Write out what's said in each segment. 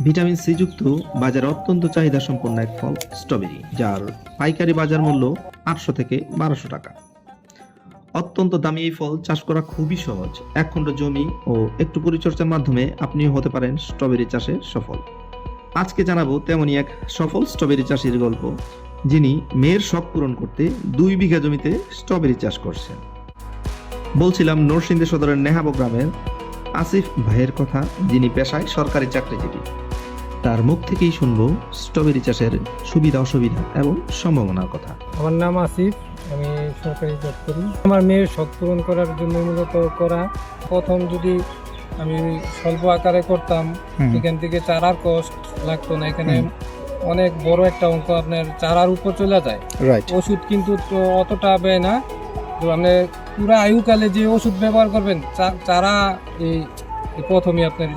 Vitamin C যুক্ত বাজারে অত্যন্ত চাহিদা সম্পন্ন এক ফল স্ট্রবেরি, যার পাইকারি বাজার মূল্য 800 থেকে 1200 টাকা। অত্যন্ত দামি এই ফল চাষ করা খুবই সহজ। এক খণ্ড জমি ও একটু পরিচর্যার মাধ্যমে আপনিও হতে পারেন স্ট্রবেরি চাষে সফল। আজকে জানাবো তেমনই এক সফল স্ট্রবেরি চাষির গল্প, যিনি মেয়ের শখ পূরণ করতে 2 বিঘা জমিতে স্ট্রবেরি চাষ করছেন। বলছিলাম নরসিংদী সদরের নেহাবো গ্রামের আসিফ ভাইয়ের কথা, যিনি পেশায় সরকারি চাকরিজীবী। তার মুখ থেকেই শুনবো স্ট্রবেরি চাষের সুবিধা অসুবিধা এবং সম্ভাবনার কথা। আমার নাম আসিফ, আমি সরকারি জব করি। আমার মেয়ের শখ পূরণ করার জন্য মূলত করা। প্রথম যদি আমি স্বল্প আকারে করতাম, এখান থেকে চারার কষ্ট লাগতো না। এখানে অনেক বড় একটা অঙ্ক আপনার চারার উপর চলে যায়। ওষুধ কিন্তু তো অতটা ব্যয় না। তো আপনি পুরো আয়ুকালে যে ওষুধ ব্যবহার করবেন, চারা এই প্রথমে আপনার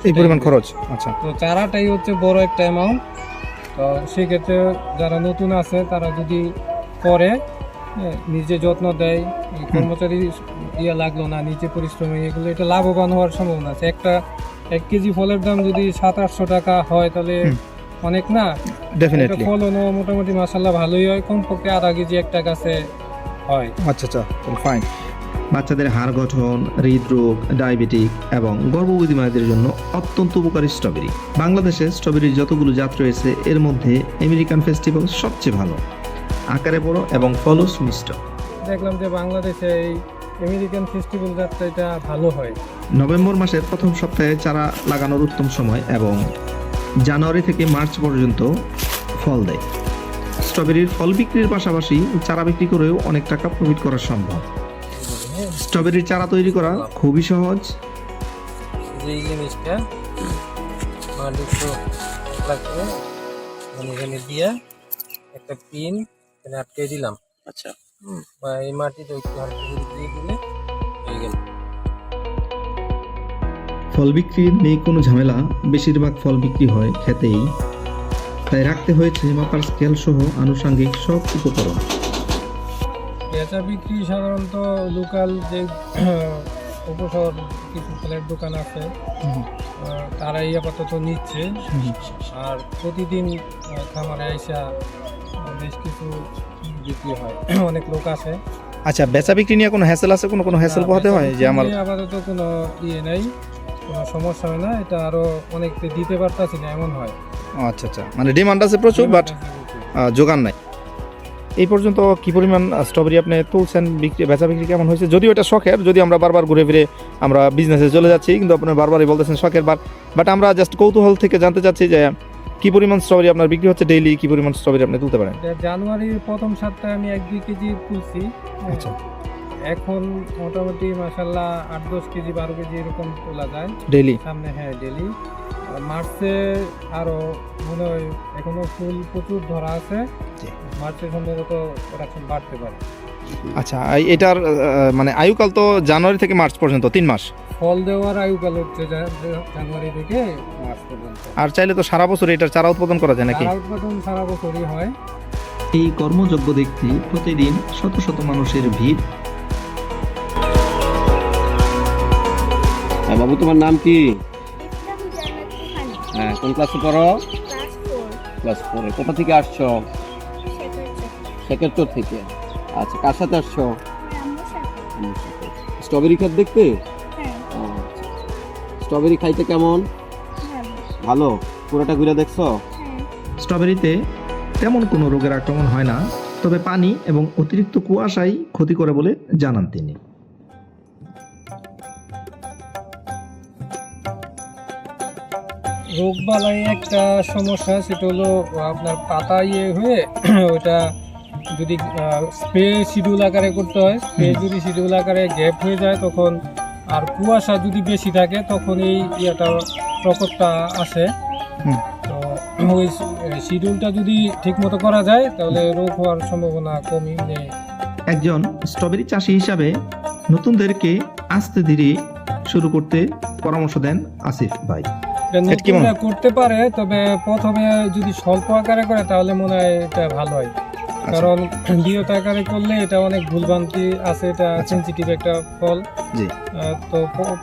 এই পরিমাণ খরচ। আচ্ছা, তো চারাটাই হচ্ছে বড় একটা অ্যামাউন্ট। তো সেক্ষেত্রে যারা নতুন আছে তারা যদি করে, নিজে যত্ন দেয়, কর্মচারী লাগলো না, নিজে পরিশ্রমী, এগুলো এটা লাভবান হওয়ার সম্ভাবনা আছে। 1 কেজি ফলের দাম যদি 700-800 টাকা হয়, তাহলে অনেক না? ডেফিনেটলি ফলনও মোটামুটি মাশাআল্লাহ ভালোই হয়। কমপক্ষে আধা কেজি একটা গাছে হয়। আচ্ছা আচ্ছা, ফাইন। বাচ্চাদের হাড় গঠন, হৃদরোগ, ডায়াবেটিক এবং গর্ভবতী মায়েদের জন্য অত্যন্ত উপকারী স্ট্রবেরি। বাংলাদেশে স্ট্রবেরির যতগুলো জাত রয়েছে, এর মধ্যে আমেরিকান ফেস্টিভ্যাল সবচেয়ে ভালো, আকারে বড় এবং ফলস মিষ্ট। দেখলাম যে বাংলাদেশে এই আমেরিকান ফেস্টিভ্যাল জাতটা এটা ভালো হয়। নভেম্বর মাসের প্রথম সপ্তাহে চারা লাগানোর উত্তম সময় এবং জানুয়ারি থেকে মার্চ পর্যন্ত ফল দেয়। স্ট্রবেরির ফল বিক্রির পাশাপাশি চারা বিক্রি করেও অনেক টাকা প্রফিট করা সম্ভব। স্ট্রবেরির চারা তৈরি করা খুবই সহজ। এই জিনিসটা একটু লাগবে, এখানে দিয়ে একটা পিন এখানে আটকে দিলাম। আচ্ছা, বা এই মাটিতে একটু হালকা করে দিয়ে দিলে হয়ে গেল। ফল বিক্রির নেই কোনো ঝামেলা, বেশিরভাগ ফল বিক্রি হয় খেতেই, তাই রাখতে হয়েছে মাপার স্কেল সহ আনুষঙ্গিক সব উপকরণ। বেচা বিক্রি সাধারণত লোকাল যে উপশহর কিছু ফলের দোকান আছে, তারাই আপাতত নিচ্ছে। আর প্রতিদিন খামারে আইসা বেশ কিছু বিক্রি হয়, অনেক লোক আছে। আচ্ছা, বেচা বিক্রি নিয়ে কোনো হ্যাসেল আছে? কোনো হ্যাসেল পোহাতে হয় যে আমার আপাতত কোনো নাই, কোনো সমস্যা হয় না। এটা আরো অনেককে দিতে পারতাছি না, এমন হয়। আচ্ছা আচ্ছা, মানে ডিমান্ড আছে প্রচুর, বাট যোগান নাই। এই পর্যন্ত কি পরিমাণ স্ট্রবেরি আপনি তুলছেন? বেচা বিক্রি কেমন হয়েছে? যদিও এটা শখের, যদি আমরা বারবার ঘুরে ফিরে আমরা বিজনেসে চলে যাচ্ছি, কিন্তু আপনার বারবারই বলতেছেন শখের। বাট আমরা জাস্ট কৌতূহল থেকে জানতে চাচ্ছি যে কি পরিমাণ স্ট্রবেরি আপনার বিক্রি হচ্ছে ডেইলি, কি পরিমাণ স্ট্রবেরি আপনি তুলতে পারেন? জানুয়ারির প্রথম সপ্তাহে আমি 1-2 কেজি তুলছি। আচ্ছা, এখন মোটামুটি মাশাআল্লাহ 8-10 কেজি 12 কেজি এরকম তোলা যায় ডেইলি সামনে। হ্যাঁ, ডেইলি। মার্চে আরো মনে হয় এখনো ফুল প্রচুর ধরা আছে, মার্চে সম্ভবত প্রোডাকশন বাড়তে পারে। আচ্ছা, এটার মানে আয়ুকাল তো জানুয়ারি থেকে মার্চ পর্যন্ত 3 মাস। ফল দেওয়ার আয়ুকাল হচ্ছে জানুয়ারি থেকে মার্চ পর্যন্ত। আর চাইলে তো সারা বছর এটার চারা উৎপাদন করা যায় নাকি? চারা উৎপাদন সারা বছরই হয়। এই কর্মযজ্ঞ দেখতে প্রতিদিন শত শত মানুষের ভিড়। বাবু, তোমার নাম কি? হ্যাঁ, কোন ক্লাসে পড়ো? ক্লাস 4। কোথা থেকে আসছো? শেখেরচর থেকে। আচ্ছা, কার সাথে আসছো? স্ট্রবেরি ক্ষেত দেখতে? আচ্ছা, স্ট্রবেরি খাইতে কেমন? ভালো। পুরোটা ঘুরে দেখছো? স্ট্রবেরিতে তেমন কোনো রোগের আক্রমণ হয় না, তবে পানি এবং অতিরিক্ত কুয়াশাই ক্ষতি করে বলে জানান তিনি। রোগবালাই একটা সমস্যা, সেটা হলো আপনার পাতা হয়ে ওটা যদি স্প্রে শিডিউল আকারে করতে হয়, স্প্রে যদি শিডিউল আকারে গ্যাপ হয়ে যায় তখন, আর কুয়াশা যদি বেশি থাকে তখন এই প্রকোপটা আসে। তো ওই শিডিউলটা যদি ঠিকমতো করা যায় তাহলে রোগ হওয়ার সম্ভাবনা কমই নেই। একজন স্ট্রবেরি চাষি হিসাবে নতুনদেরকে আস্তে ধীরে শুরু করতে পরামর্শ দেন আসিফ ভাই। করতে পারে, তবে প্রথমে যদি স্বল্প আকারে করে তাহলে মনে হয় এটা ভালো হয়। কারণ বৃহৎ আকারে করলে এটা অনেক ভুলভ্রান্তি আছে, এটা সেনসিটিভ একটা ফল। জি। তো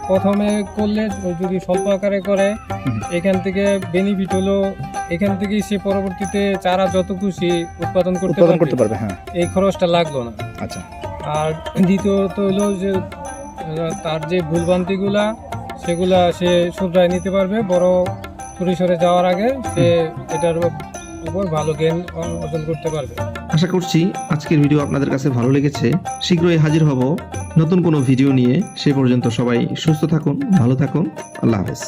প্রথমে করলে যদি স্বল্প আকারে করে এখান থেকে বেনিফিট হলো, এখান থেকে সে পরবর্তীতে চারা যত খুশি উৎপাদন করতে পারবে। হ্যাঁ, এই খরচটা লাগলো না। আচ্ছা। আর দ্বিতীয়ত হলো যে তার যে ভুলভ্রান্তিগুলা সেগুলা সে শুধরায় নিতে পারবে, বড় পরিসরে যাওয়ার আগে সে এটার উপর ভালো জ্ঞান অর্জন করতে পারবে। আশা করছি আজকের ভিডিও আপনাদের কাছে ভালো লেগেছে। শীঘ্রই হাজির হব নতুন কোনো ভিডিও নিয়ে। সে পর্যন্ত সবাই সুস্থ থাকুন, ভালো থাকুন। আল্লাহ হাফেজ।